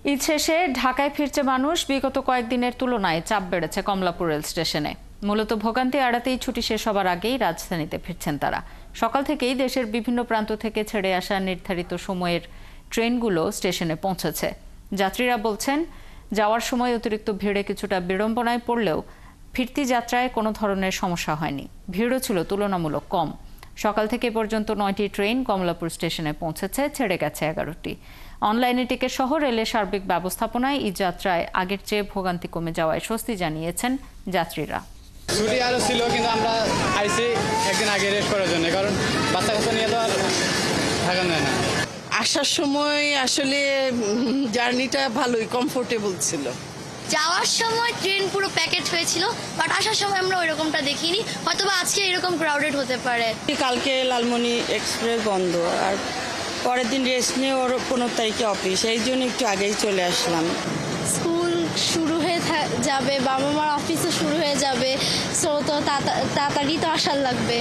ঈদ শেষে ঢাকায় ফিরছে মানুষ। বিগত কয়েকদিনের তুলনায় চাপ বেড়েছে কমলাপুর রেল স্টেশনে। মূলত ভোগান্তি এড়াতেই ছুটি শেষ হবার আগেই রাজধানীতে ফিরছেন তারা। সকাল থেকেই দেশের বিভিন্ন প্রান্ত থেকে ছেড়ে আসা নির্ধারিত সময়ের ট্রেনগুলো স্টেশনে পৌঁছেছে। যাত্রীরা বলছেন, যাওয়ার সময় অতিরিক্ত ভিড়ে কিছুটা বিড়ম্বনায় পড়লেও ফিরতি যাত্রায় কোনো ধরনের সমস্যা হয়নি। ভিড়ও ছিল তুলনামূলক কম। সকাল থেকে পর্যন্ত 9টি ট্রেন কমলাপুর স্টেশনে পৌঁছেছে, ছেড়ে গেছে 11টি। অনলাইনে টিকিট সহ রেলের সার্বিক ব্যবস্থাপনায় এই যাত্রায় আগের চেয়ে ভোগান্তি কমে যাওয়ায় স্বস্তি জানিয়েছেন যাত্রীরা। ছুটি আরো ছিল, কিন্তু আমরা আইসি একদিন আগে রেস্ট করার জন্য, কারণ বাচ্চা কাচ্চা নিয়ে তো আর থাকা যায় না। আসার সময় আসলে জার্নিটা ভালোই কমফোর্টেবল ছিল। যাওয়ার সময় ট্রেন পুরো প্যাকেট হয়েছিল, বাট আসার সময় আমরা ওইরকমটা দেখিনি। হয়তোবা আজকে এরকম ক্রাউডেড হতে পারে। কালকে লালমনি এক্সপ্রেস বন্ধ, আর পরের দিন রেস্ট নিয়ে ওর 15 তারিখে অফিস, এই জন্য একটু আগেই চলে আসলাম। স্কুল শুরু হয়ে যাবে, বাবা মার অফিসও শুরু হয়ে যাবে, সো তো তাড়াতাড়ি তো আসার লাগবে।